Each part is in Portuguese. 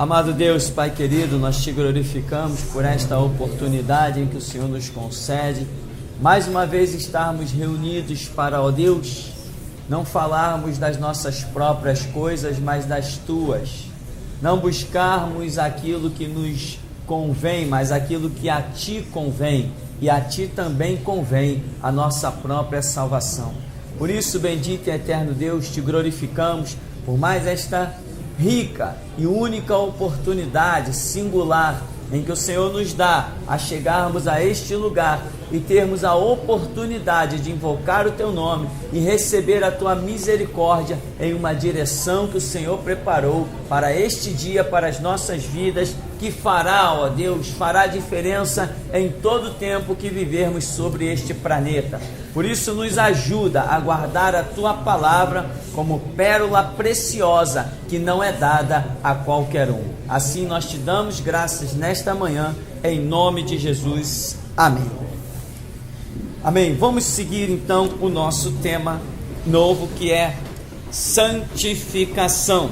Amado Deus, Pai querido, nós te glorificamos por esta oportunidade em que o Senhor nos concede, mais uma vez estarmos reunidos para, ó Deus, não falarmos das nossas próprias coisas, mas das tuas, não buscarmos aquilo que nos convém, mas aquilo que a ti convém, e a ti também convém a nossa própria salvação. Por isso, bendito e eterno Deus, te glorificamos por mais esta rica e única oportunidade singular em que o Senhor nos dá a chegarmos a este lugar e termos a oportunidade de invocar o teu nome e receber a tua misericórdia em uma direção que o Senhor preparou para este dia, para as nossas vidas, que fará, ó Deus, fará diferença em todo o tempo que vivermos sobre este planeta. Por isso, nos ajuda a guardar a tua palavra como pérola preciosa que não é dada a qualquer um. Assim nós te damos graças nesta manhã, em nome de Jesus. Amém. Amém. Vamos seguir então o nosso tema novo, que é santificação.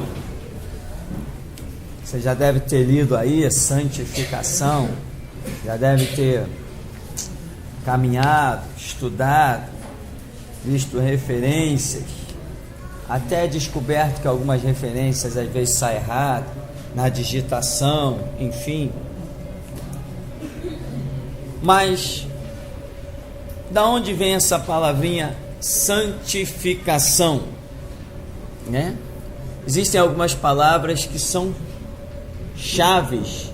Você já deve ter lido aí santificação, já deve ter caminhado, estudado, visto referências, até descoberto que algumas referências às vezes saem errado, na digitação, enfim. Mas da onde vem essa palavrinha santificação? Né? Existem algumas palavras que são chaves,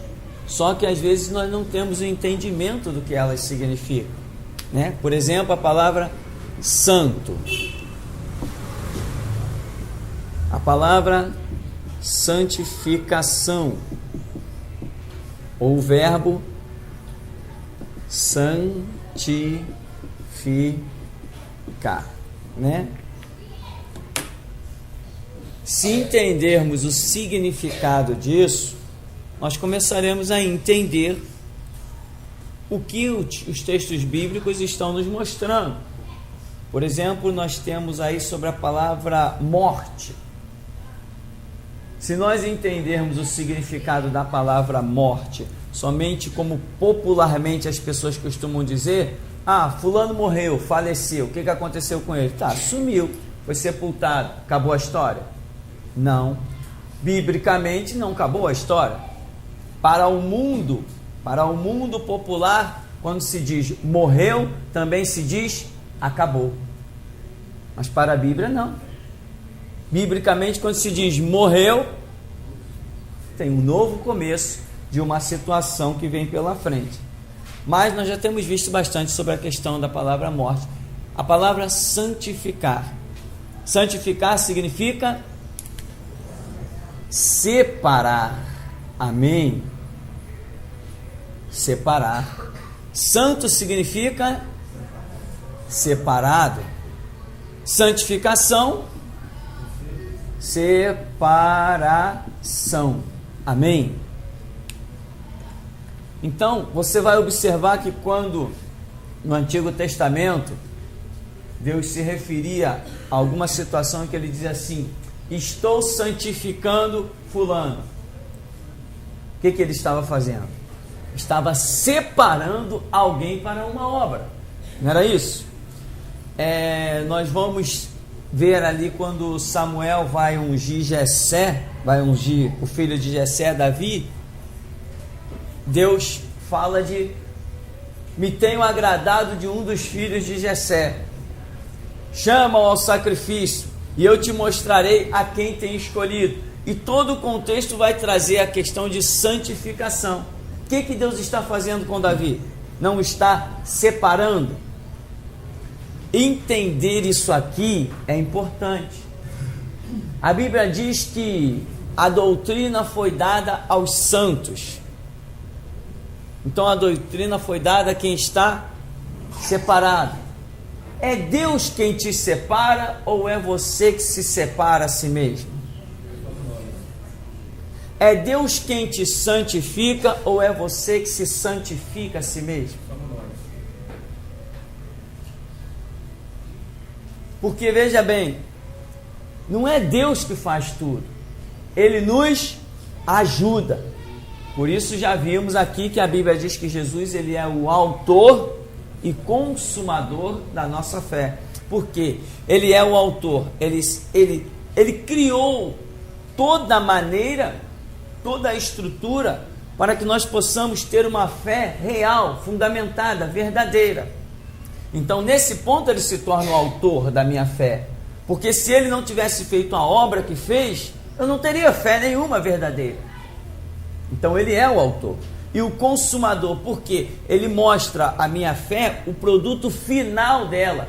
só que às vezes nós não temos o entendimento do que elas significam, né? Por exemplo, a palavra santo. A palavra santificação, ou o verbo santificar, né? Se entendermos o significado disso, nós começaremos a entender o que os textos bíblicos estão nos mostrando. Por exemplo, nós temos aí sobre a palavra morte. Se nós entendermos o significado da palavra morte somente como popularmente as pessoas costumam dizer, fulano morreu, faleceu, o que aconteceu com ele? Sumiu, foi sepultado, acabou a história? Não, biblicamente não acabou a história. Para o mundo popular, quando se diz morreu, também se diz acabou. Mas para a Bíblia não. Biblicamente, quando se diz morreu, tem um novo começo de uma situação que vem pela frente. Mas nós já temos visto bastante sobre a questão da palavra morte. A palavra santificar. Santificar significa separar. Amém? Separar. Santo significa separado. Santificação, separação. Amém? Então, você vai observar que quando no Antigo Testamento Deus se referia a alguma situação em que ele dizia assim: estou santificando fulano. O que ele estava fazendo? Estava separando alguém para uma obra. Não era isso? Nós vamos ver ali quando Samuel vai ungir Jessé, vai ungir o filho de Jessé, Davi. Deus fala de: me tenho agradado de um dos filhos de Jessé, chama-o ao sacrifício e eu te mostrarei a quem tem escolhido. E todo o contexto vai trazer a questão de santificação. O que Deus está fazendo com Davi? Não está separando. Entender isso aqui é importante. A Bíblia diz que a doutrina foi dada aos santos. Então a doutrina foi dada a quem está separado. É Deus quem te separa ou é você que se separa a si mesmo? É Deus quem te santifica ou é você que se santifica a si mesmo? Porque veja bem, não é Deus que faz tudo, Ele nos ajuda. Por isso já vimos aqui que a Bíblia diz que Jesus ele é o autor e consumador da nossa fé. Por quê? Ele é o autor, ele criou toda a maneira, toda a estrutura para que nós possamos ter uma fé real, fundamentada, verdadeira. Então, nesse ponto, ele se torna o autor da minha fé. Porque se ele não tivesse feito a obra que fez, eu não teria fé nenhuma verdadeira. Então, ele é o autor. E o consumador, porque ele mostra a minha fé, o produto final dela.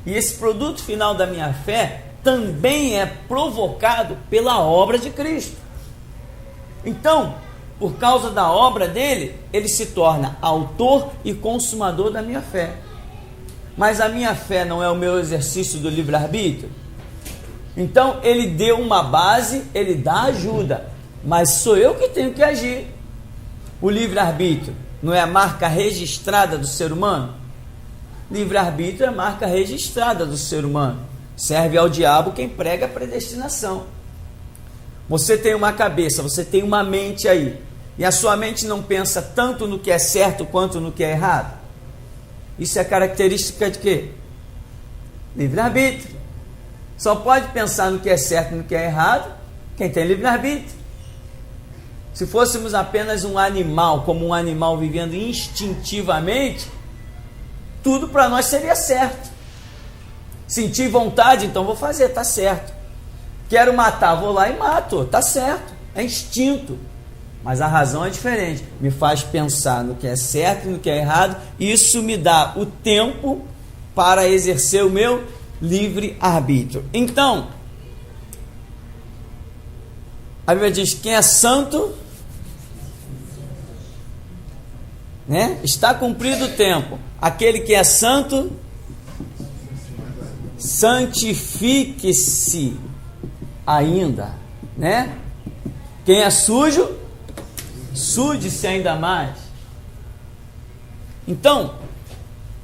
E esse produto final da minha fé também é provocado pela obra de Cristo. Então, por causa da obra dele, ele se torna autor e consumador da minha fé. Mas a minha fé não é o meu exercício do livre-arbítrio? Então, ele deu uma base, ele dá ajuda, mas sou eu que tenho que agir. O livre-arbítrio não é a marca registrada do ser humano? Livre-arbítrio é a marca registrada do ser humano. Serve ao diabo quem prega a predestinação. Você tem uma cabeça, você tem uma mente aí, e a sua mente não pensa tanto no que é certo quanto no que é errado? Isso é característica de quê? Livre-arbítrio. Só pode pensar no que é certo e no que é errado quem tem livre-arbítrio. Se fôssemos apenas um animal, como um animal vivendo instintivamente, tudo para nós seria certo. Sentir vontade, então vou fazer, tá certo. Quero matar, vou lá e mato, tá certo, é instinto. Mas a razão é diferente, me faz pensar no que é certo e no que é errado, e isso me dá o tempo para exercer o meu livre-arbítrio. Então, a Bíblia diz, quem é santo, né? Está cumprido o tempo. Aquele que é santo, santifique-se ainda, né? Quem é sujo, sude-se ainda mais. Então,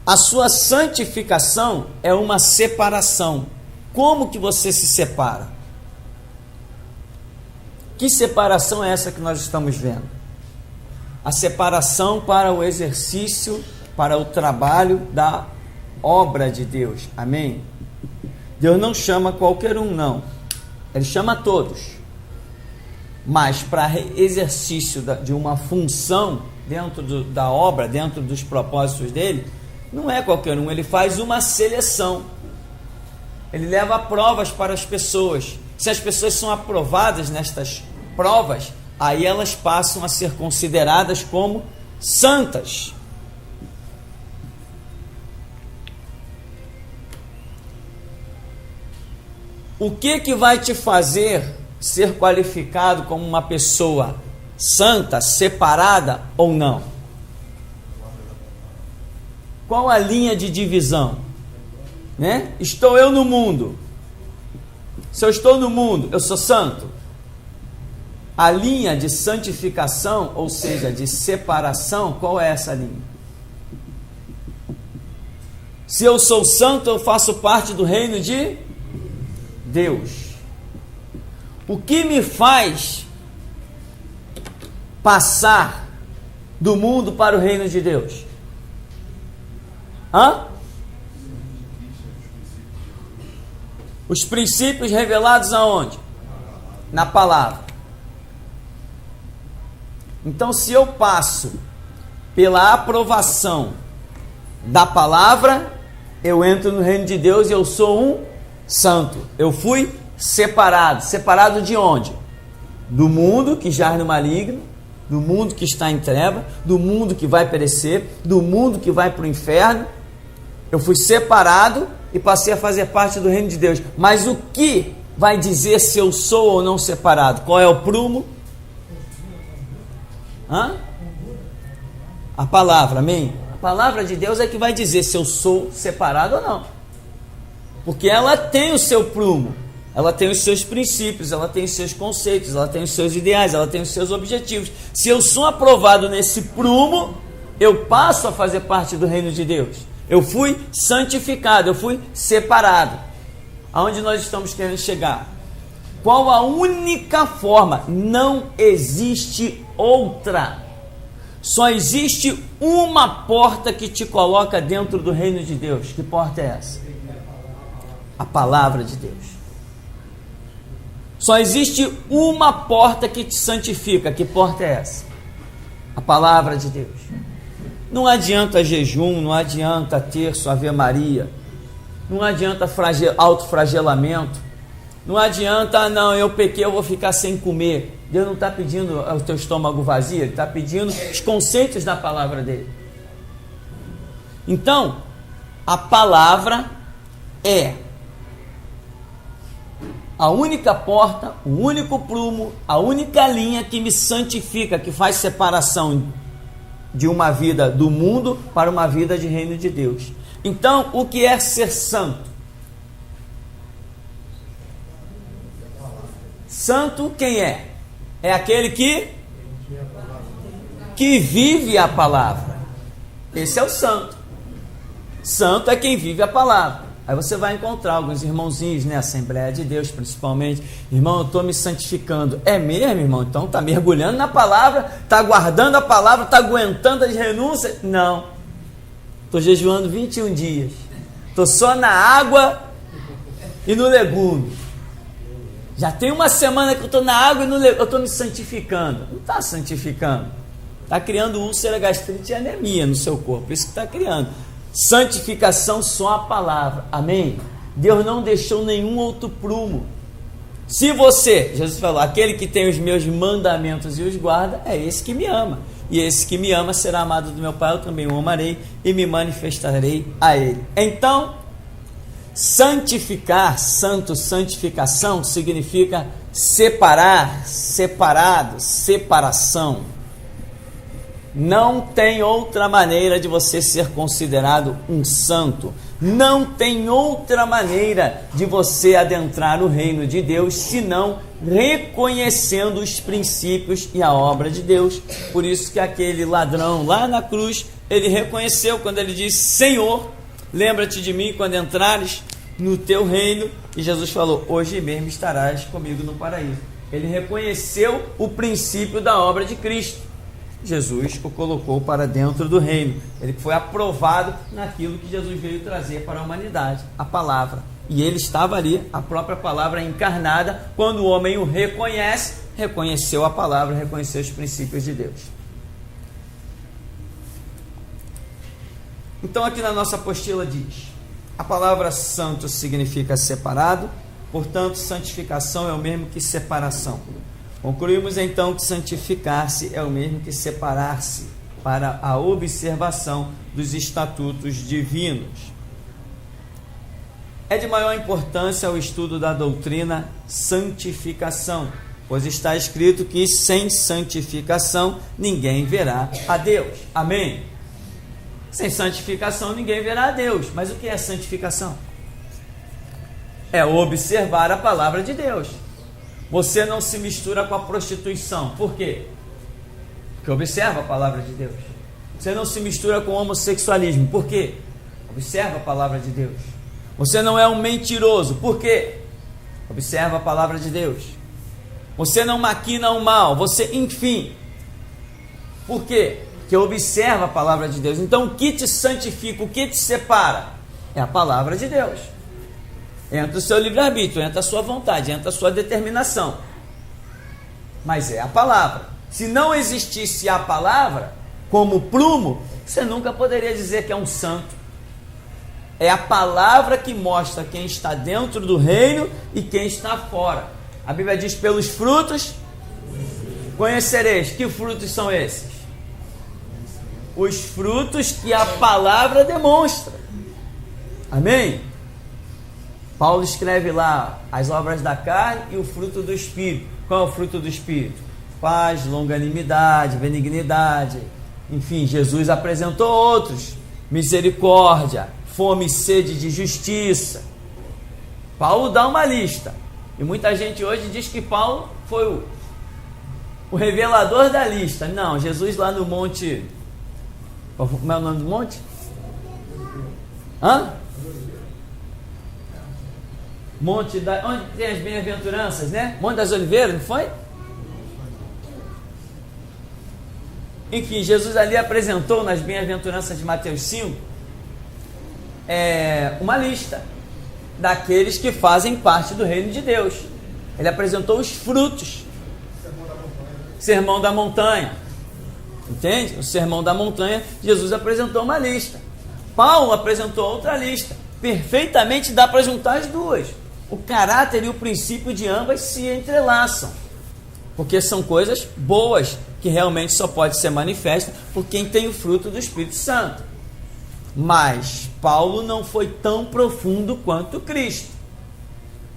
a sua santificação é uma separação. Como que você se separa? Que separação é essa que nós estamos vendo? A separação para o exercício, para o trabalho da obra de Deus. Amém? Deus não chama qualquer um, não. Ele chama todos. Mas para exercício de uma função dentro da obra, dentro dos propósitos dele, não é qualquer um. Ele faz uma seleção. Ele leva provas para as pessoas. Se as pessoas são aprovadas nestas provas, aí elas passam a ser consideradas como santas. O que vai te fazer ser qualificado como uma pessoa santa, separada ou não? Qual a linha de divisão? Né? Estou eu no mundo. Se eu estou no mundo, eu sou santo? A linha de santificação, ou seja, de separação, qual é essa linha? Se eu sou santo, eu faço parte do reino de Deus. O que me faz passar do mundo para o reino de Deus? Os princípios revelados aonde? Na palavra. Então, se eu passo pela aprovação da palavra, eu entro no reino de Deus e eu sou um santo. Eu fui separado. Separado de onde? Do mundo que jaz no maligno, do mundo que está em treva, do mundo que vai perecer, do mundo que vai para o inferno. Eu fui separado e passei a fazer parte do reino de Deus. Mas o que vai dizer se eu sou ou não separado? Qual é o prumo? A palavra, amém? A palavra de Deus é que vai dizer se eu sou separado ou não. Porque ela tem o seu prumo, ela tem os seus princípios, ela tem os seus conceitos, ela tem os seus ideais, ela tem os seus objetivos. Se eu sou aprovado nesse prumo, eu passo a fazer parte do reino de Deus. Eu fui santificado, eu fui separado. Aonde nós estamos querendo chegar? Qual a única forma? Não existe outra. Só existe uma porta que te coloca dentro do reino de Deus. Que porta é essa? A palavra de Deus. Só existe uma porta que te santifica. Que porta é essa? A palavra de Deus. Não adianta jejum, não adianta terço, Ave Maria, não adianta autoflagelamento, não adianta, não, eu pequei, eu vou ficar sem comer. Deus não está pedindo o teu estômago vazio, Ele está pedindo os conceitos da palavra dele. Então, a palavra é a única porta, o único prumo, a única linha que me santifica, que faz separação de uma vida do mundo para uma vida de reino de Deus. Então, o que é ser santo? Santo quem é? É aquele que vive a palavra. Esse é o santo. Santo é quem vive a palavra. Aí você vai encontrar alguns irmãozinhos, né? Assembleia de Deus, principalmente. Irmão, eu estou me santificando. É mesmo, irmão? Então está mergulhando na palavra, está guardando a palavra, está aguentando as renúncias? Não. Estou jejuando 21 dias. Estou só na água e no legume. Já tem uma semana que eu estou na água e no legume. Eu estou me santificando. Não está santificando. Está criando úlcera, gastrite e anemia no seu corpo. Isso que está criando. Santificação só a palavra, amém? Deus não deixou nenhum outro prumo. Se você, Jesus falou, aquele que tem os meus mandamentos e os guarda, é esse que me ama. E esse que me ama será amado do meu Pai, eu também o amarei e me manifestarei a ele. Então, santificar, santificação significa separar, separado, separação. Não tem outra maneira de você ser considerado um santo. Não tem outra maneira de você adentrar no reino de Deus, senão reconhecendo os princípios e a obra de Deus. Por isso que aquele ladrão lá na cruz, ele reconheceu quando ele disse: Senhor, lembra-te de mim quando entrares no teu reino. E Jesus falou: hoje mesmo estarás comigo no paraíso. Ele reconheceu o princípio da obra de Cristo. Jesus o colocou para dentro do reino. Ele foi aprovado naquilo que Jesus veio trazer para a humanidade, a palavra. E ele estava ali, a própria palavra encarnada. Quando o homem o reconhece, reconheceu a palavra, reconheceu os princípios de Deus. Então aqui na nossa apostila diz: a palavra santo significa separado, portanto santificação é o mesmo que separação. Concluímos então que santificar-se é o mesmo que separar-se para a observação dos estatutos divinos. É de maior importância o estudo da doutrina santificação, pois está escrito que sem santificação ninguém verá a Deus. Amém? Sem santificação ninguém verá a Deus. Mas o que é santificação? É observar a palavra de Deus. Você não se mistura com a prostituição. Por quê? Porque observa a palavra de Deus. Você não se mistura com o homossexualismo. Por quê? Observa a palavra de Deus. Você não é um mentiroso. Por quê? Observa a palavra de Deus. Você não maquina o mal. Você, enfim. Por quê? Porque observa a palavra de Deus. Então, o que te santifica, o que te separa? É a palavra de Deus. Entra o seu livre-arbítrio, entra a sua vontade, entra a sua determinação. Mas é a palavra. Se não existisse a palavra como prumo, você nunca poderia dizer que é um santo. É a palavra que mostra quem está dentro do reino e quem está fora. A Bíblia diz: pelos frutos conhecereis. Que frutos são esses? Os frutos que a palavra demonstra. Amém? Paulo escreve lá as obras da carne e o fruto do Espírito. Qual é o fruto do Espírito? Paz, longanimidade, benignidade. Enfim, Jesus apresentou outros. Misericórdia, fome e sede de justiça. Paulo dá uma lista. E muita gente hoje diz que Paulo foi o revelador da lista. Não, Jesus lá no monte... Como é o nome do monte? Onde tem as bem-aventuranças, né? Monte das Oliveiras, não foi? Enfim, Jesus ali apresentou nas bem-aventuranças de Mateus 5 uma lista daqueles que fazem parte do reino de Deus. Ele apresentou os frutos. Sermão da montanha. Entende? O sermão da montanha, Jesus apresentou uma lista. Paulo apresentou outra lista. Perfeitamente dá para juntar as duas. O caráter e o princípio de ambas se entrelaçam, porque são coisas boas que realmente só pode ser manifesta por quem tem o fruto do Espírito Santo. Mas Paulo não foi tão profundo quanto Cristo.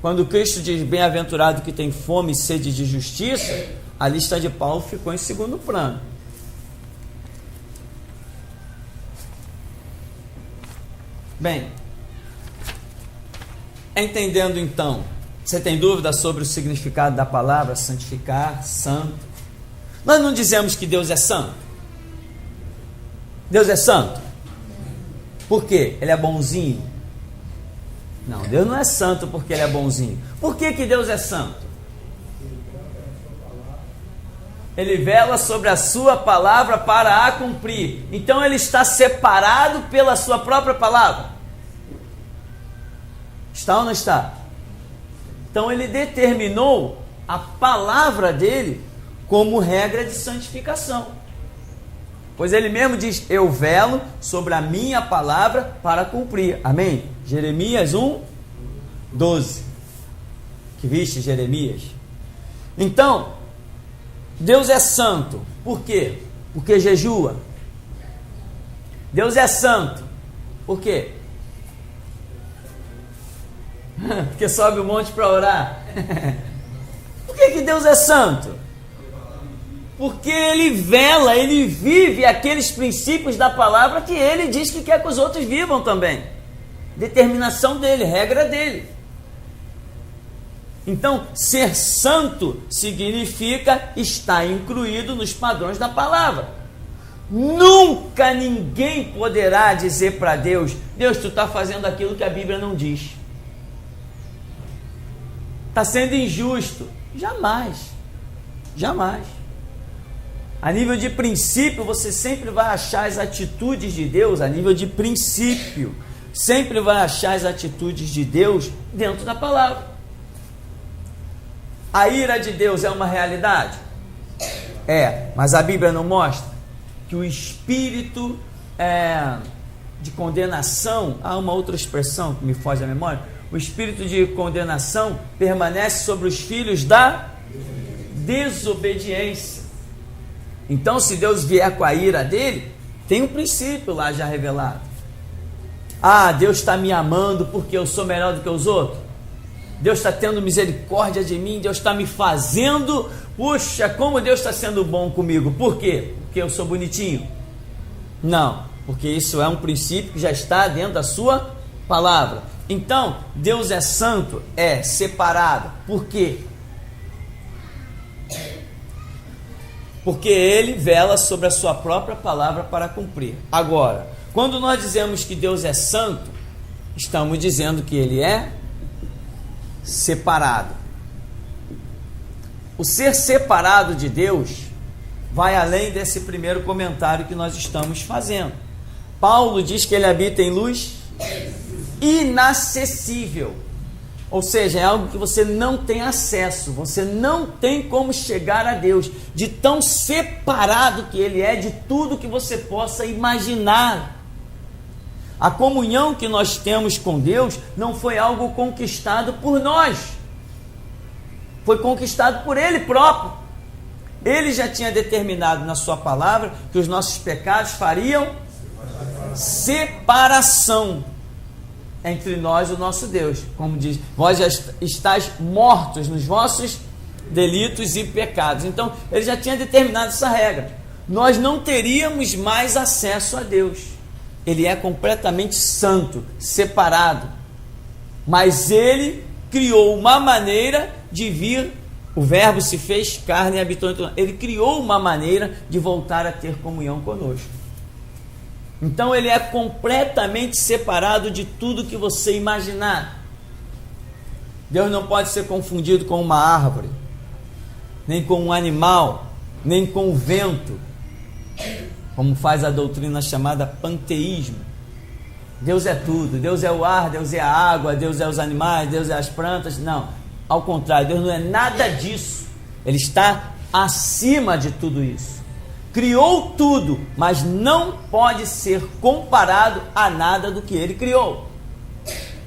Quando Cristo diz bem-aventurado que tem fome e sede de justiça, a lista de Paulo ficou em segundo plano. Bem, entendendo então, você tem dúvida sobre o significado da palavra santificar, santo? Nós não dizemos que Deus é santo. Deus é santo. Por quê? Ele é bonzinho? Não, Deus não é santo porque Ele é bonzinho. Por que Deus é santo? Ele vela sobre a sua palavra para a cumprir. Então Ele está separado pela sua própria palavra. Está ou não está? Então Ele determinou a palavra dele como regra de santificação. Pois Ele mesmo diz, eu velo sobre a minha palavra para cumprir. Amém? Jeremias 1:12. Que viste, Jeremias? Então, Deus é santo. Por quê? Porque jejua. Deus é santo. Por quê? Porque sobe o monte para orar. Por que Deus é santo? Porque Ele vela, Ele vive aqueles princípios da palavra que Ele diz que quer que os outros vivam também. Determinação dele, regra dele. Então, ser santo significa estar incluído nos padrões da palavra. Nunca ninguém poderá dizer para Deus, Deus, tu está fazendo aquilo que a Bíblia não diz. Está sendo injusto. Jamais. Jamais. A nível de princípio, você sempre vai achar as atitudes de Deus, a nível de princípio, sempre vai achar as atitudes de Deus dentro da palavra. A ira de Deus é uma realidade? É, mas a Bíblia não mostra que o espírito de condenação, há uma outra expressão que me foge à memória, o espírito de condenação permanece sobre os filhos da desobediência. Então, se Deus vier com a ira dele, tem um princípio lá já revelado. Ah, Deus está me amando porque eu sou melhor do que os outros? Deus está tendo misericórdia de mim, Deus está me fazendo, puxa, como Deus está sendo bom comigo. Por quê? Porque eu sou bonitinho? Não, porque isso é um princípio que já está dentro da sua palavra. Então, Deus é santo, é separado. Por quê? Porque Ele vela sobre a sua própria palavra para cumprir. Agora, quando nós dizemos que Deus é santo, estamos dizendo que Ele é separado. O ser separado de Deus vai além desse primeiro comentário que nós estamos fazendo. Paulo diz que Ele habita em luz inacessível. Ou seja, é algo que você não tem acesso, você não tem como chegar a Deus, de tão separado que Ele é de tudo que você possa imaginar. A comunhão que nós temos com Deus não foi algo conquistado por nós, foi conquistado por Ele próprio. Ele já tinha determinado na sua palavra que os nossos pecados fariam separação entre nós e o nosso Deus, como diz, vós já estáis mortos nos vossos delitos e pecados. Então, Ele já tinha determinado essa regra. Nós não teríamos mais acesso a Deus. Ele é completamente santo, separado. Mas Ele criou uma maneira de vir, o Verbo se fez carne e habitou entre nós. Ele criou uma maneira de voltar a ter comunhão conosco. Então Ele é completamente separado de tudo que você imaginar. Deus não pode ser confundido com uma árvore, nem com um animal, nem com o vento, como faz a doutrina chamada panteísmo. Deus é tudo, Deus é o ar, Deus é a água, Deus é os animais, Deus é as plantas. Não, ao contrário, Deus não é nada disso. Ele está acima de tudo isso. Criou tudo, mas não pode ser comparado a nada do que Ele criou.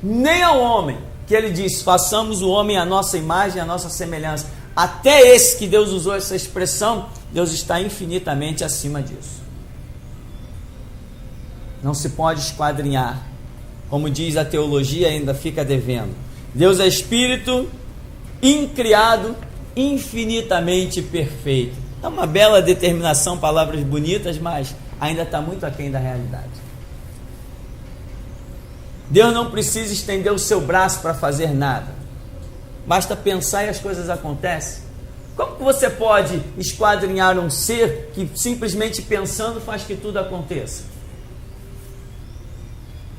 Nem ao homem, que Ele diz, façamos o homem à nossa imagem, à nossa semelhança. Até esse que Deus usou essa expressão, Deus está infinitamente acima disso. Não se pode esquadrinhar. Como diz a teologia, ainda fica devendo. Deus é espírito, incriado, infinitamente perfeito. É uma bela determinação, palavras bonitas, mas ainda está muito aquém da realidade. Deus não precisa estender o seu braço para fazer nada. Basta pensar e as coisas acontecem. Como que você pode esquadrinhar um ser que simplesmente pensando faz que tudo aconteça?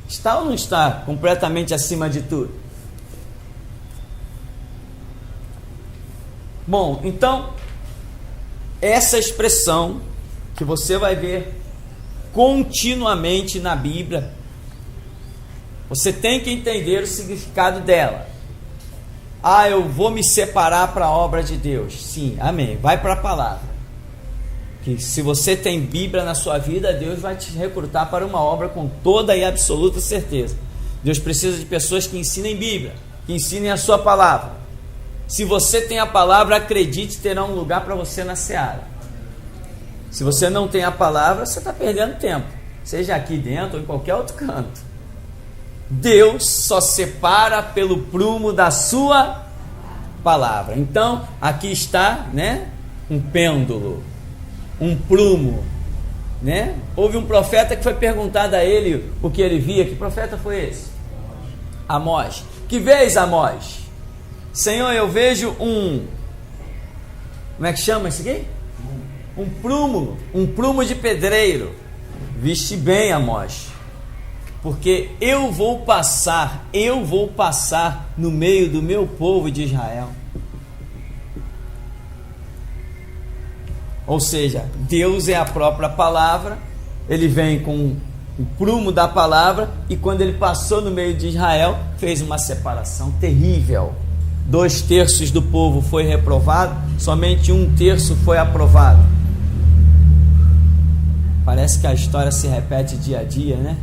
Está ou não está completamente acima de tudo? Bom, então, essa expressão que você vai ver continuamente na Bíblia, você tem que entender o significado dela. Ah, eu vou me separar para a obra de Deus. Sim, amém. Vai para a palavra. Que se você tem Bíblia na sua vida, Deus vai te recrutar para uma obra com toda e absoluta certeza. Deus precisa de pessoas que ensinem Bíblia, que ensinem a sua palavra. Se você tem a palavra, acredite, terá um lugar para você na seara. Se você não tem a palavra, você está perdendo tempo, seja aqui dentro ou em qualquer outro canto. Deus só separa pelo prumo da sua palavra. Então, aqui está, né, um pêndulo, um prumo, né? Houve um profeta que foi perguntado a ele o que ele via. Que profeta foi esse? Amós. Que vês, Amós? Senhor, eu vejo um... Como é que chama isso aqui? Um prumo de pedreiro. Viste bem, Amós, porque eu vou passar no meio do meu povo de Israel. Ou seja, Deus é a própria palavra. Ele vem com o prumo da palavra, e quando ele passou no meio de Israel, fez uma separação terrível. 2/3 do povo foi reprovado, somente 1/3 foi aprovado. Parece que a história se repete dia a dia, né?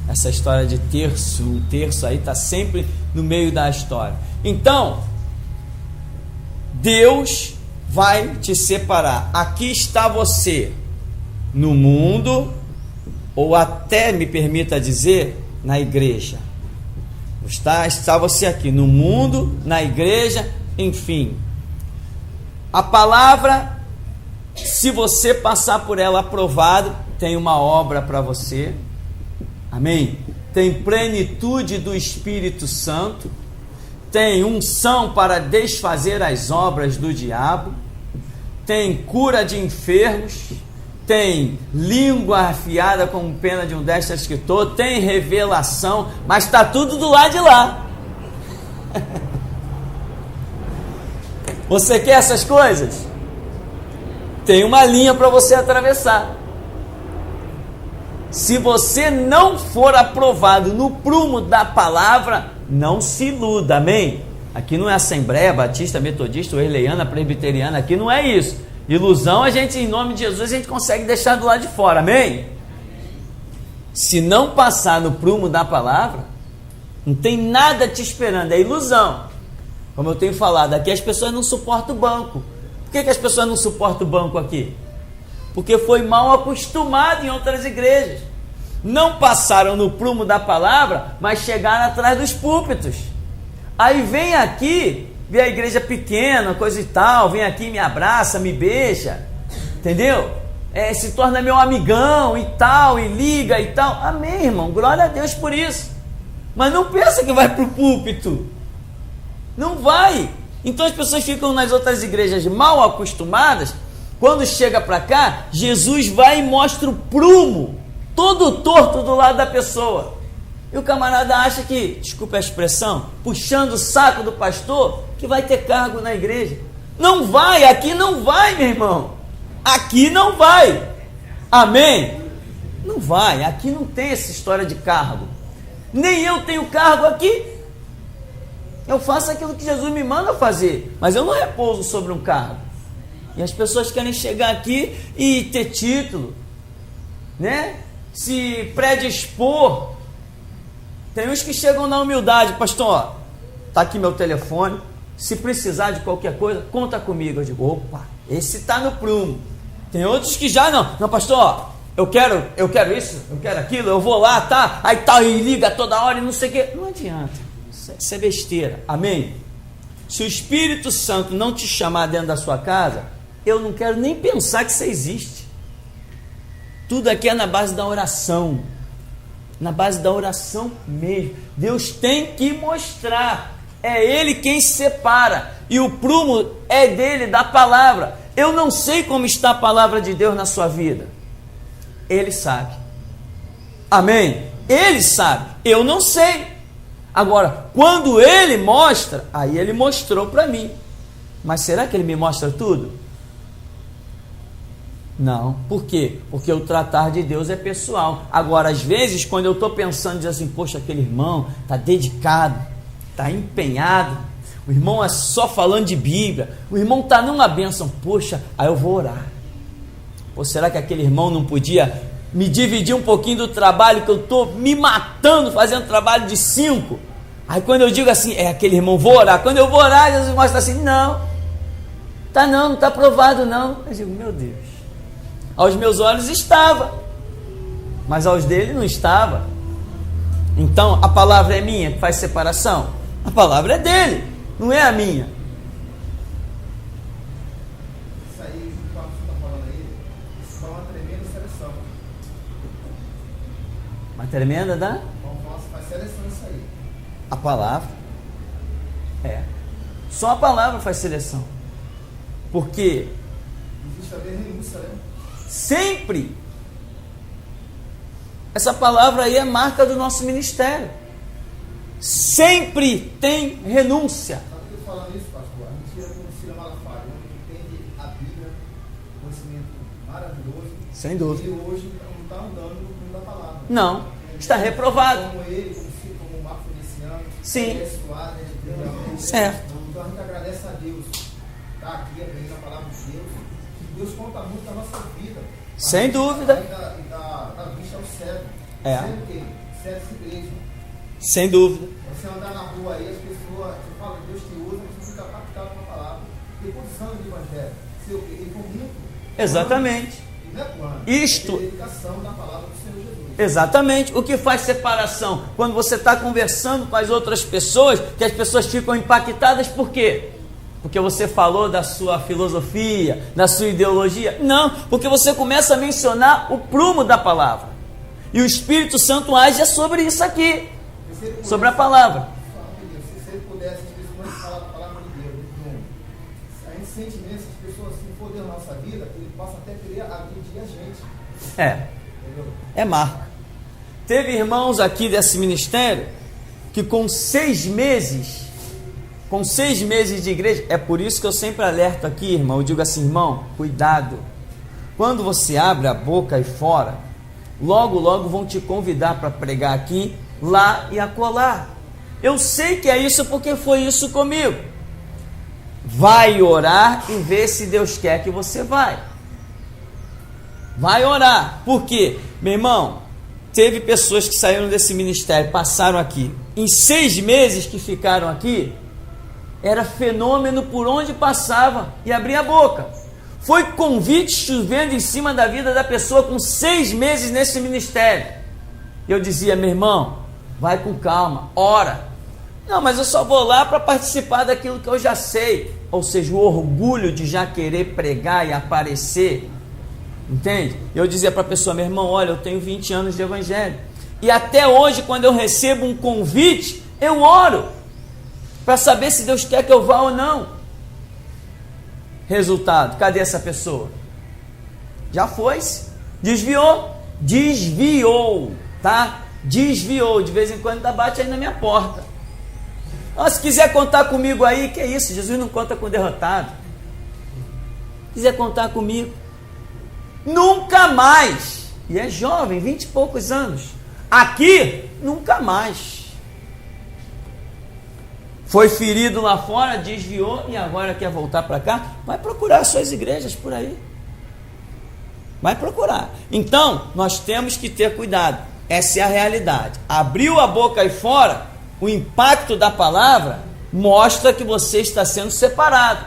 Essa história de terço, 1/3 aí está sempre no meio da história. Então, Deus vai te separar. Aqui está você no mundo, ou até, me permita dizer, na igreja. Está você aqui no mundo, na igreja, enfim. A palavra, se você passar por ela aprovado, tem uma obra para você. Amém? Tem plenitude do Espírito Santo, tem unção para desfazer as obras do diabo, tem cura de enfermos, tem língua afiada como pena de um destro escritor, tem revelação, mas está tudo do lado de lá. Você quer essas coisas? Tem uma linha para você atravessar. Se você não for aprovado no prumo da palavra, não se iluda, amém? Aqui não é Assembleia Batista, Metodista, Wesleyana, Presbiteriana, aqui não é isso. Ilusão a gente, em nome de Jesus, a gente consegue deixar do lado de fora, amém? Se não passar no prumo da palavra, não tem nada te esperando, é ilusão. Como eu tenho falado, aqui as pessoas não suportam o banco. Por que as pessoas não suportam o banco aqui? Porque foi mal acostumado em outras igrejas. Não passaram no prumo da palavra, mas chegaram atrás dos púlpitos. Aí vem aqui, vê a igreja pequena, coisa e tal, vem aqui, me abraça, me beija, entendeu? Se torna meu amigão e tal, e liga e tal. Amém, irmão, glória a Deus por isso. Mas não pensa que vai para o púlpito. Não vai. Então as pessoas ficam nas outras igrejas mal acostumadas. Quando chega para cá, Jesus vai e mostra o prumo, todo torto do lado da pessoa. E o camarada acha que, desculpa a expressão, puxando o saco do pastor, que vai ter cargo na igreja. Não vai, aqui não vai, meu irmão. Aqui não vai. Amém? Não vai, aqui não tem essa história de cargo. Nem eu tenho cargo aqui. Eu faço aquilo que Jesus me manda fazer, mas eu não repouso sobre um cargo. E as pessoas querem chegar aqui e ter título, né? Se predispor. Tem uns que chegam na humildade, pastor, tá aqui meu telefone, se precisar de qualquer coisa, conta comigo. Eu digo, opa, esse tá no prumo. Tem outros que já não, pastor, eu quero isso, eu quero aquilo, eu vou lá, tá? Aí tá, e liga toda hora e não sei o quê. Não adianta, isso é besteira, amém? Se o Espírito Santo não te chamar dentro da sua casa, eu não quero nem pensar que você existe. Tudo aqui é na base da oração. Na base da oração mesmo. Deus tem que mostrar. É Ele quem separa. E o prumo é dele, da palavra. Eu não sei como está a palavra de Deus na sua vida. Ele sabe. Amém? Ele sabe. Eu não sei. Agora, quando Ele mostra, aí Ele mostrou para mim. Mas será que Ele me mostra tudo? Não. Por quê? Porque o tratar de Deus é pessoal. Agora, às vezes, quando eu estou pensando, diz assim, poxa, aquele irmão está dedicado, está empenhado, o irmão é só falando de Bíblia, o irmão está numa bênção, poxa, aí eu vou orar. Pô, será que aquele irmão não podia me dividir um pouquinho do trabalho, que eu estou me matando fazendo trabalho de 5? Aí quando eu digo assim, aquele irmão, vou orar. Quando eu vou orar, Jesus mostra assim, não está aprovado não. Eu digo, meu Deus. Aos meus olhos estava, mas aos dele não estava. Então a palavra é minha que faz separação? A palavra é dele, não é a minha. Isso aí, o que você está falando aí, isso é uma tremenda seleção. Uma tremenda, né? Faz seleção isso aí. A palavra. Só a palavra faz seleção. Porque existe também renúncia, né? Sempre essa palavra aí é marca do nosso ministério. Sempre tem renúncia. Sabe por que eu tô falando isso, pastor? A gente tira como Cira Malafaia, que entende a Bíblia, conhecimento maravilhoso. Sem dúvida. E hoje não está andando no mundo da palavra. Não, está reprovado. Como ele, como o Marco Feliciano. Sim. Deus, certo. Então a gente agradece a Deus. Está aqui aprendendo a palavra de Deus. Deus conta muito da nossa vida. Sem dúvida. Da vista ao cego. Cego o quê? Cego de igreja. Sem dúvida. Você andar na rua aí, as pessoas, você fala, Deus te usa, você fica impactado com a palavra. Tem condição do evangelho. Ele foi muito. Exatamente. Não é plano. Isto. É dedicação da palavra do Senhor Jesus. Exatamente. O que faz separação? Quando você está conversando com as outras pessoas, que as pessoas ficam impactadas, por quê? Porque você falou da sua filosofia, da sua ideologia? Não, porque você começa a mencionar o prumo da palavra. E o Espírito Santo age sobre isso aqui, sobre a palavra. Se ele pudesse, as pessoas falar da palavra de Deus, a gente sente mesmo, se as pessoas se for dentro da nossa vida, ele passa até a querer agredir a gente. É marca. Teve irmãos aqui desse ministério que com 6 meses de igreja, é por isso que eu sempre alerto aqui, irmão, eu digo assim, irmão, cuidado, quando você abre a boca e fora, logo vão te convidar para pregar aqui, lá e acolá. Eu sei que é isso porque foi isso comigo. Vai orar e ver se Deus quer que você vai orar. Por quê? Meu irmão, teve pessoas que saíram desse ministério, passaram aqui, em 6 meses que ficaram aqui, era fenômeno por onde passava e abria a boca. Foi convite chovendo em cima da vida da pessoa com 6 meses nesse ministério. Eu dizia, meu irmão, vai com calma, ora. Não, mas eu só vou lá para participar daquilo que eu já sei. Ou seja, o orgulho de já querer pregar e aparecer. Entende? Eu dizia para a pessoa, meu irmão, olha, eu tenho 20 anos de evangelho. E até hoje, quando eu recebo um convite, eu oro para saber se Deus quer que eu vá ou não. Resultado, cadê essa pessoa? Já foi-se, desviou, tá? desviou, de vez em quando ainda bate aí na minha porta. Se quiser contar comigo aí, que é isso, Jesus não conta com derrotado. Se quiser contar comigo, nunca mais. E é jovem, 20 e poucos anos. Aqui, nunca mais. Foi ferido lá fora, desviou e agora quer voltar para cá. Vai procurar suas igrejas por aí. Vai procurar. Então, nós temos que ter cuidado. Essa é a realidade. Abriu a boca aí fora, o impacto da palavra mostra que você está sendo separado.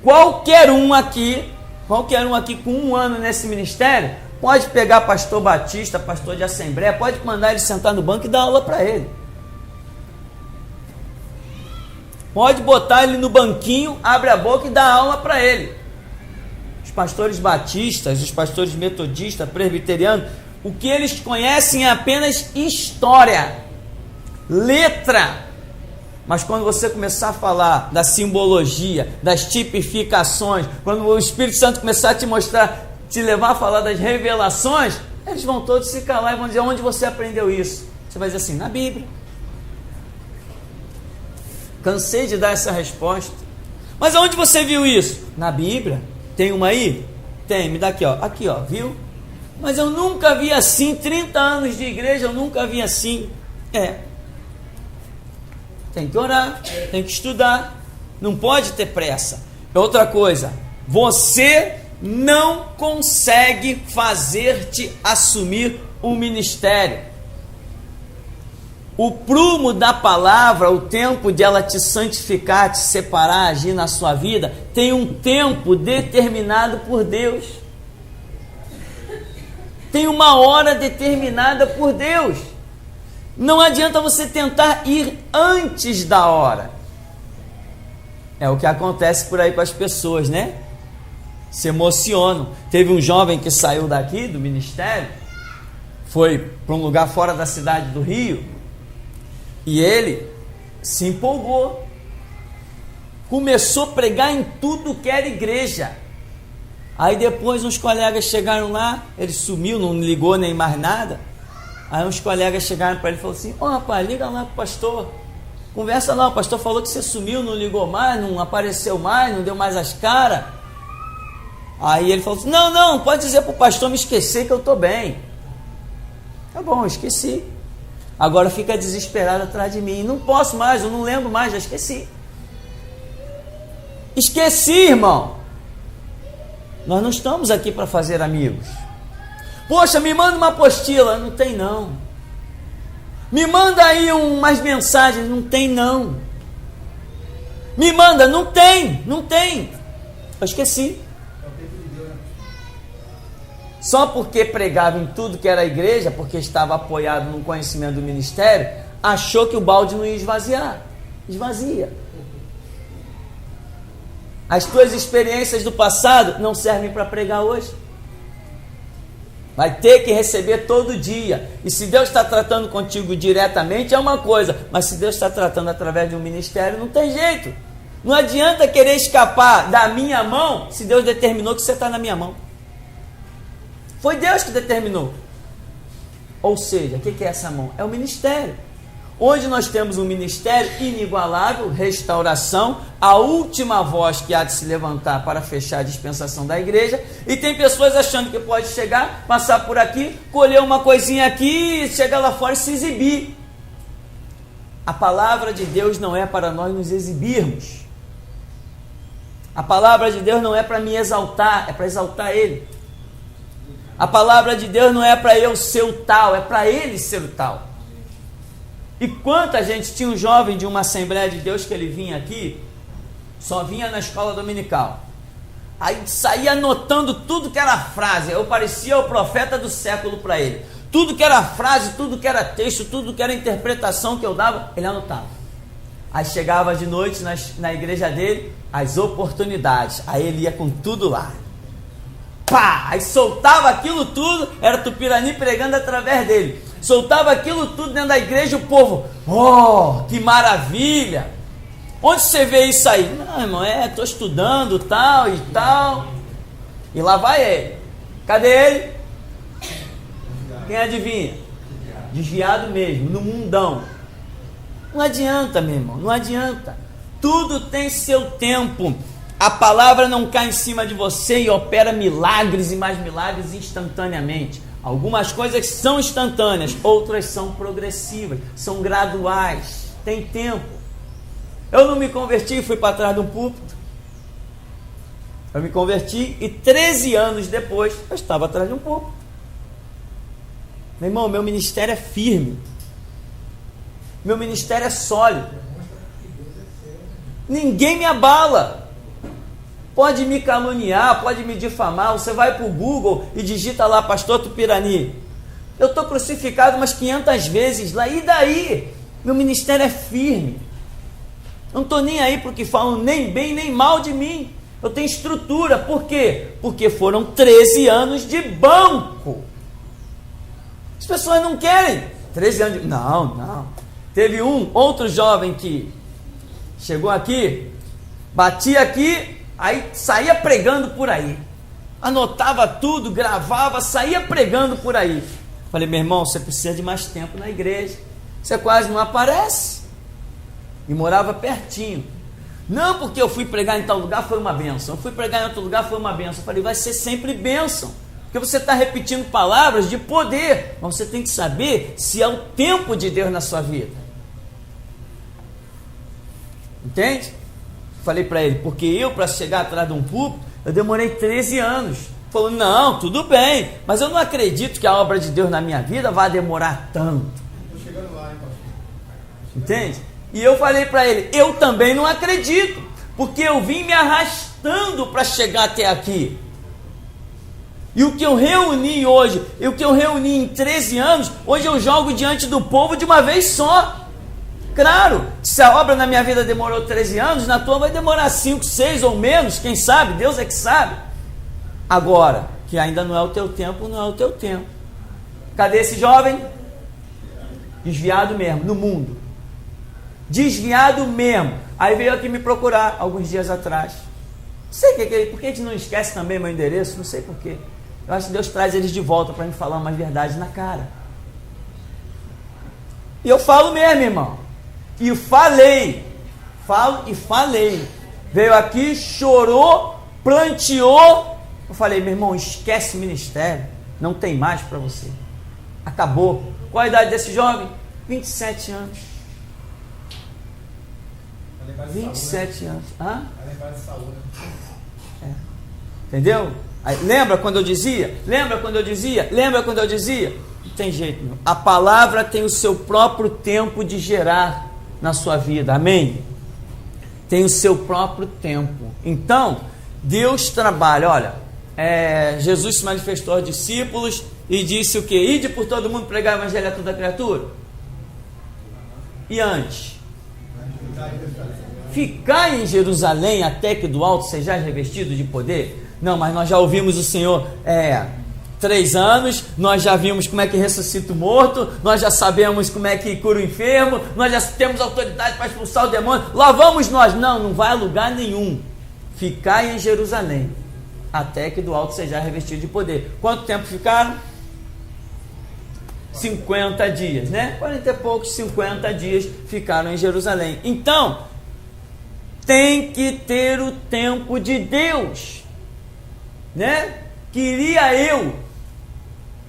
Qualquer um aqui com 1 ano nesse ministério, pode pegar pastor batista, pastor de assembleia, pode mandar ele sentar no banco e dar aula para ele. Pode botar ele no banquinho, abre a boca e dá aula para ele. Os pastores batistas, os pastores metodistas, presbiterianos, o que eles conhecem é apenas história, letra. Mas quando você começar a falar da simbologia, das tipificações, quando o Espírito Santo começar a te mostrar, te levar a falar das revelações, eles vão todos se calar e vão dizer: onde você aprendeu isso? Você vai dizer assim: na Bíblia. Cansei de dar essa resposta. Mas aonde você viu isso? Na Bíblia. Tem uma aí? Tem, me dá aqui, ó. Aqui, ó, viu? Mas eu nunca vi assim, 30 anos de igreja, eu nunca vi assim. Tem que orar, tem que estudar, não pode ter pressa. Outra coisa, você não consegue fazer-te assumir o ministério. O prumo da palavra, o tempo de ela te santificar, te separar, agir na sua vida, tem um tempo determinado por Deus. Tem uma hora determinada por Deus. Não adianta você tentar ir antes da hora. É o que acontece por aí com as pessoas, né? Se emocionam. Teve um jovem que saiu daqui do ministério, foi para um lugar fora da cidade do Rio, e ele se empolgou. Começou a pregar em tudo que era igreja. Aí depois uns colegas chegaram lá, ele sumiu, não ligou nem mais nada. Aí uns colegas chegaram para ele e falaram assim: rapaz, liga lá pro pastor, conversa lá, o pastor falou que você sumiu, não ligou mais, não apareceu mais, não deu mais as caras. Aí ele falou assim: não, pode dizer pro pastor me esquecer que eu estou bem. Tá bom, esqueci. Agora fica desesperado atrás de mim, não posso mais, eu não lembro mais, já esqueci. Esqueci, irmão. Nós não estamos aqui para fazer amigos. Poxa, me manda uma apostila. Não tem não. Me manda aí umas mensagens. Não tem não. Me manda. Não tem. Eu esqueci. Só porque pregava em tudo que era igreja, porque estava apoiado no conhecimento do ministério, achou que o balde não ia esvaziar. Esvazia. As tuas experiências do passado não servem para pregar hoje. Vai ter que receber todo dia. E se Deus está tratando contigo diretamente, é uma coisa. Mas se Deus está tratando através de um ministério, não tem jeito. Não adianta querer escapar da minha mão, se Deus determinou que você está na minha mão. Foi Deus que determinou. Ou seja, o que é essa mão? É o ministério. Onde nós temos um ministério inigualável, restauração, a última voz que há de se levantar para fechar a dispensação da igreja, e tem pessoas achando que pode chegar, passar por aqui, colher uma coisinha aqui, chegar lá fora e se exibir. A palavra de Deus não é para nós nos exibirmos. A palavra de Deus não é para me exaltar, é para exaltar Ele. A palavra de Deus não é para eu ser o tal, é para Ele ser o tal. E quanta gente, tinha um jovem de uma Assembleia de Deus que ele vinha aqui, só vinha na escola dominical. Aí saía anotando tudo que era frase, eu parecia o profeta do século para ele. Tudo que era frase, tudo que era texto, tudo que era interpretação que eu dava, ele anotava. Aí chegava de noite na igreja dele, as oportunidades, aí ele ia com tudo lá. Pá! Aí soltava aquilo tudo, era Tupirani pregando através dele. Soltava aquilo tudo dentro da igreja, o povo, que maravilha! Onde você vê isso aí? Não, irmão, estou estudando tal e tal. E lá vai ele. Cadê ele? Quem adivinha? desviado mesmo, no mundão. Não adianta, meu irmão, não adianta. Tudo tem seu tempo. A palavra não cai em cima de você e opera milagres e mais milagres instantaneamente. Algumas coisas são instantâneas, outras são progressivas, são graduais, tem tempo. Eu não me converti e fui para trás de um púlpito. Eu me converti e 13 anos depois eu estava atrás de um púlpito. Meu irmão, meu ministério é firme. Meu ministério é sólido. Ninguém me abala. Pode me caluniar, pode me difamar. Você vai para o Google e digita lá Pastor Tupirani. Eu estou crucificado umas 500 vezes lá. E daí? Meu ministério é firme. Não estou nem aí para o que falam nem bem nem mal de mim. Eu tenho estrutura. Por quê? Porque foram 13 anos de banco. As pessoas não querem. 13 anos de... Não. Teve outro jovem que chegou aqui, batia aqui, aí saía pregando por aí. Anotava tudo, gravava, saía pregando por aí. Falei, meu irmão, você precisa de mais tempo na igreja. Você quase não aparece. E morava pertinho. Não, porque eu fui pregar em tal lugar, foi uma bênção. Eu fui pregar em outro lugar, foi uma bênção. Eu falei, vai ser sempre bênção. Porque você está repetindo palavras de poder. Mas você tem que saber se é o tempo de Deus na sua vida. Entende? Falei para ele, porque eu, para chegar atrás de um púlpito, eu demorei 13 anos. Falou, não, tudo bem, mas eu não acredito que a obra de Deus na minha vida vá demorar tanto. Estou chegando lá, hein, pastor? Entende? E eu falei para ele, eu também não acredito, porque eu vim me arrastando para chegar até aqui. E o que eu reuni hoje, e o que eu reuni em 13 anos, hoje eu jogo diante do povo de uma vez só. Claro, se a obra na minha vida demorou 13 anos, na tua vai demorar 5, 6 ou menos, quem sabe, Deus é que sabe. Agora, que ainda não é o teu tempo, não é o teu tempo. Cadê esse jovem? Desviado mesmo, no mundo. Desviado mesmo. Aí veio aqui me procurar, alguns dias atrás. Não sei por que a gente não esquece também meu endereço, não sei porquê. Eu acho que Deus traz eles de volta para me falar umas verdades na cara. E eu falo mesmo, irmão. E falei. Falo e falei. Veio aqui, chorou, planteou. Eu falei, meu irmão, esquece o ministério. Não tem mais para você. Acabou. Qual a idade desse jovem? 27 anos. 27 anos. Hã? É. Entendeu? Aí, lembra quando eu dizia? Não tem jeito, meu. A palavra tem o seu próprio tempo de gerar na sua vida. Amém? Tem o seu próprio tempo. Então, Deus trabalha. Olha, Jesus se manifestou aos discípulos e disse o quê? Ide por todo mundo pregar o evangelho a toda criatura. E antes? Ficar em Jerusalém até que do alto sejais revestido de poder. Não, mas nós já ouvimos o Senhor 3 anos, nós já vimos como é que ressuscita o morto, nós já sabemos como é que cura o enfermo, nós já temos autoridade para expulsar o demônio, lá vamos nós. Não vai a lugar nenhum. Ficai em Jerusalém até que do alto sejais revestido de poder. Quanto tempo ficaram? 50 dias, né? 40 e poucos, 50 dias ficaram em Jerusalém. Então, tem que ter o tempo de Deus, né? Queria eu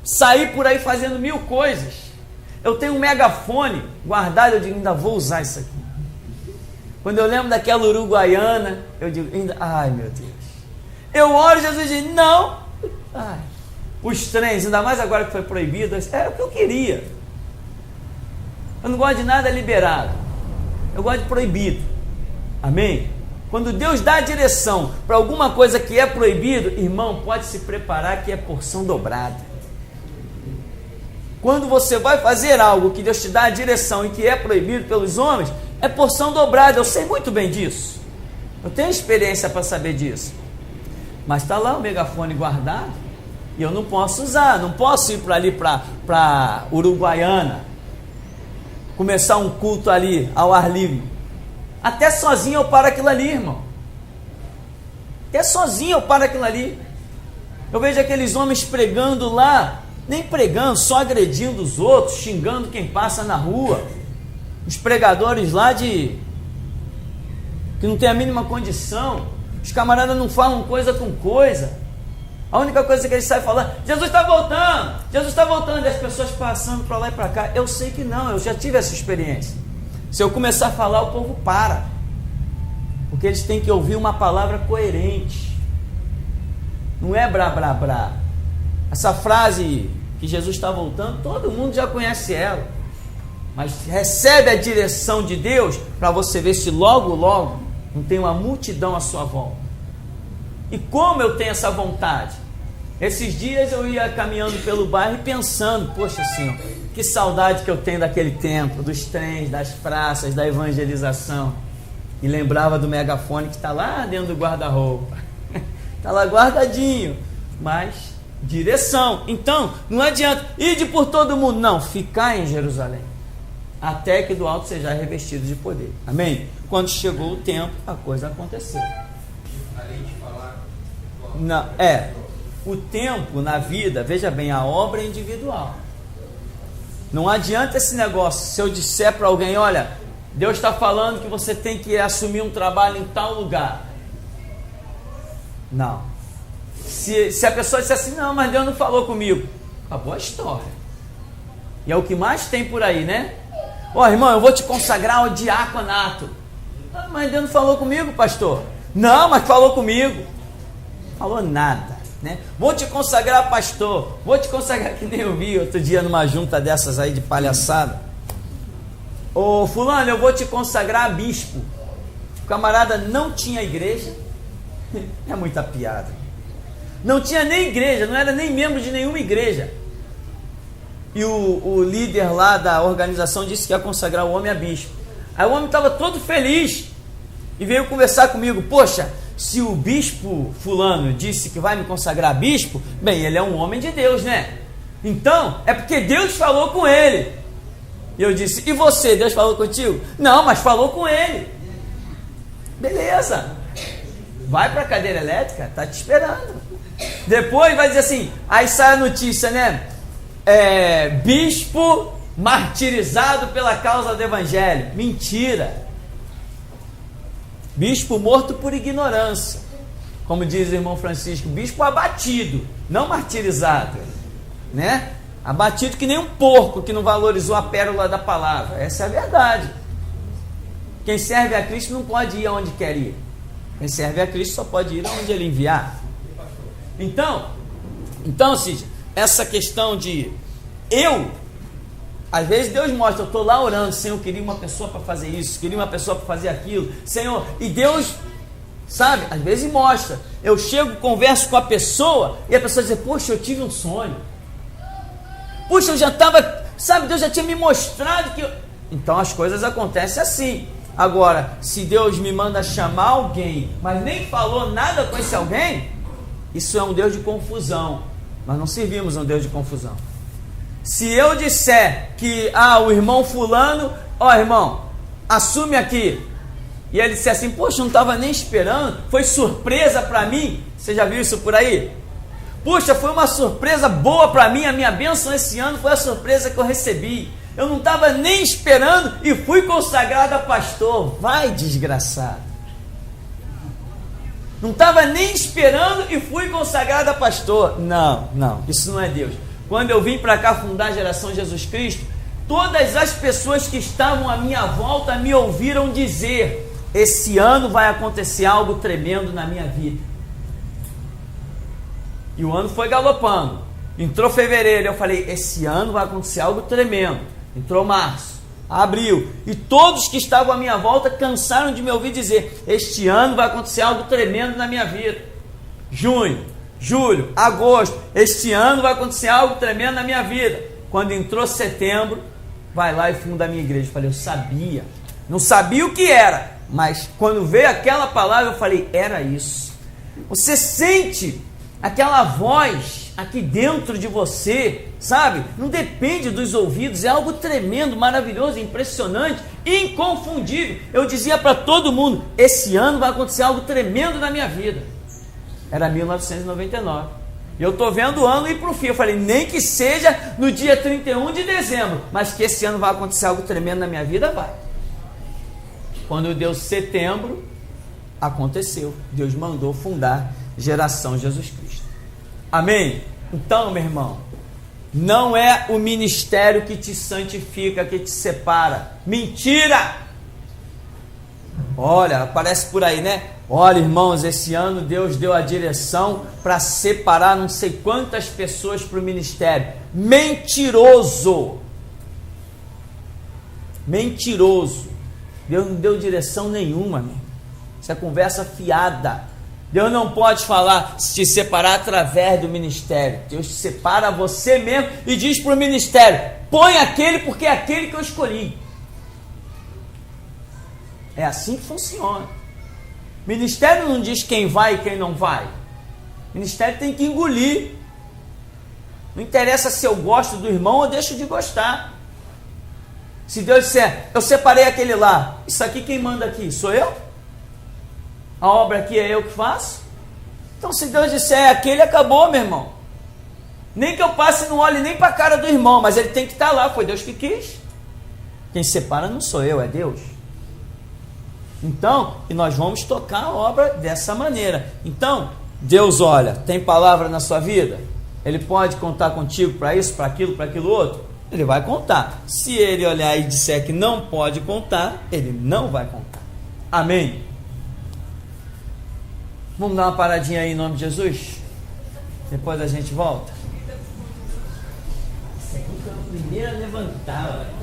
sair por aí fazendo 1000 coisas. Eu tenho um megafone guardado, eu digo, ainda vou usar isso aqui. Quando eu lembro daquela uruguaiana, eu digo, ai meu Deus. Eu oro, Jesus diz, não. Ai, os trens, ainda mais agora que foi proibido, era o que eu queria. Eu não gosto de nada liberado. Eu gosto de proibido. Amém? Quando Deus dá a direção para alguma coisa que é proibido, irmão, pode se preparar que é porção dobrada. Quando você vai fazer algo que Deus te dá a direção e que é proibido pelos homens, é porção dobrada. Eu sei muito bem disso. Eu tenho experiência para saber disso. Mas está lá o megafone guardado e eu não posso usar. Não posso ir para ali para Uruguaiana, começar um culto ali ao ar livre. Até sozinho eu paro aquilo ali, irmão. Até sozinho eu paro aquilo ali. Eu vejo aqueles homens pregando lá nem pregando, só agredindo os outros, xingando quem passa na rua. Os pregadores lá que não tem a mínima condição, os camaradas não falam coisa com coisa. A única coisa que eles saem falando, Jesus está voltando, e as pessoas passando para lá e para cá. Eu sei que não, eu já tive essa experiência. Se eu começar a falar, o povo para, porque eles têm que ouvir uma palavra coerente, não é brá, brá, brá. Essa frase que Jesus está voltando, todo mundo já conhece ela, mas recebe a direção de Deus para você ver se logo, logo não tem uma multidão à sua volta. E como eu tenho essa vontade? Esses dias eu ia caminhando pelo bairro e pensando, poxa Senhor, que saudade que eu tenho daquele tempo, dos trens, das praças, da evangelização. E lembrava do megafone que está lá dentro do guarda-roupa. Está lá guardadinho, mas direção. Então, não adianta ir por todo mundo, não, ficar em Jerusalém, até que do alto seja revestido de poder. Amém? Quando chegou o tempo, a coisa aconteceu. Não, o tempo na vida, veja bem, a obra é individual. Não adianta esse negócio, se eu disser para alguém, olha, Deus está falando que você tem que assumir um trabalho em tal lugar. Não. Se a pessoa disser assim, não, mas Deus não falou comigo, acabou a história. E é o que mais tem por aí, né? Ó, irmão, eu vou te consagrar ao diaconato. Ah, mas Deus não falou comigo, pastor. Não, mas falou comigo. Falou nada, né? Vou te consagrar pastor, vou te consagrar, que nem eu vi outro dia numa junta dessas aí de palhaçada. Ô fulano, eu vou te consagrar bispo. O camarada não tinha igreja. É muita piada. Não tinha nem igreja, não era nem membro de nenhuma igreja. E o líder lá da organização disse que ia consagrar o homem a bispo. Aí o homem estava todo feliz e veio conversar comigo. Poxa, se o bispo fulano disse que vai me consagrar bispo, bem, ele é um homem de Deus, né? Então, é porque Deus falou com ele. E eu disse, e você, Deus falou contigo? Não, mas falou com ele. Beleza. Vai para a cadeira elétrica, tá te esperando. Depois vai dizer assim, aí sai a notícia, né? Bispo martirizado pela causa do evangelho. Mentira. Bispo morto por ignorância, como diz o irmão Francisco, bispo abatido, não martirizado, né? Abatido que nem um porco que não valorizou a pérola da palavra. Essa é a verdade. Quem serve a Cristo não pode ir aonde quer ir. Quem serve a Cristo só pode ir aonde Ele enviar. Então, Cid, essa questão de às vezes Deus mostra, eu estou lá orando, Senhor, eu queria uma pessoa para fazer isso, queria uma pessoa para fazer aquilo, Senhor, e Deus, sabe, às vezes mostra, eu chego, converso com a pessoa, e a pessoa diz, poxa, eu tive um sonho, puxa, eu já estava, sabe, Deus já tinha me mostrado que então as coisas acontecem assim. Agora, se Deus me manda chamar alguém, mas nem falou nada com esse alguém, isso é um Deus de confusão. Nós não servimos um Deus de confusão. Se eu disser que, o irmão fulano, irmão, assume aqui, e ele disser assim, poxa, não estava nem esperando, foi surpresa para mim, você já viu isso por aí? Puxa, foi uma surpresa boa para mim, a minha bênção esse ano foi a surpresa que eu recebi, eu não estava nem esperando e fui consagrado a pastor. Vai, desgraçado. Não estava nem esperando e fui consagrado a pastor. Não, isso não é Deus. Quando eu vim para cá fundar a Geração Jesus Cristo, todas as pessoas que estavam à minha volta me ouviram dizer, esse ano vai acontecer algo tremendo na minha vida. E o ano foi galopando. Entrou fevereiro, eu falei, esse ano vai acontecer algo tremendo. Entrou março, abril, e todos que estavam à minha volta cansaram de me ouvir dizer, este ano vai acontecer algo tremendo na minha vida. Junho, julho, agosto, este ano vai acontecer algo tremendo na minha vida. Quando entrou setembro, vai lá e funda a minha igreja. Eu falei, eu sabia, não sabia o que era, mas quando veio aquela palavra eu falei, era isso. Você sente aquela voz aqui dentro de você, sabe? Não depende dos ouvidos, é algo tremendo, maravilhoso, impressionante, inconfundível. Eu dizia para todo mundo, esse ano vai acontecer algo tremendo na minha vida. Era 1999. Eu estou vendo o ano ir para o fim. Eu falei, nem que seja no dia 31 de dezembro, mas que esse ano vai acontecer algo tremendo na minha vida, vai. Quando deu setembro, aconteceu. Deus mandou fundar Geração Jesus Cristo. Amém? Então, meu irmão, não é o ministério que te santifica, que te separa. Mentira! Olha, aparece por aí, né? Olha, irmãos, esse ano Deus deu a direção para separar não sei quantas pessoas para o ministério. Mentiroso! Mentiroso! Deus não deu direção nenhuma, meu. Isso é conversa fiada. Deus não pode falar, te separar através do ministério. Deus te separa você mesmo e diz para o ministério, põe aquele porque é aquele que eu escolhi. É assim que funciona. Ministério não diz quem vai e quem não vai. Ministério tem que engolir. Não interessa se eu gosto do irmão ou deixo de gostar. Se Deus disser, eu separei aquele lá, isso aqui quem manda aqui? Sou eu? A obra aqui é eu que faço? Então se Deus disser é aquele, acabou, meu irmão. Nem que eu passe e não olhe nem para a cara do irmão, mas ele tem que estar lá, foi Deus que quis. Quem separa não sou eu, é Deus. Então, e nós vamos tocar a obra dessa maneira. Então, Deus olha, tem palavra na sua vida? Ele pode contar contigo para isso, para aquilo outro? Ele vai contar. Se ele olhar e disser que não pode contar, ele não vai contar. Amém? Vamos dar uma paradinha aí em nome de Jesus? Depois a gente volta. Esse aqui foi o primeiro a levantar, olha.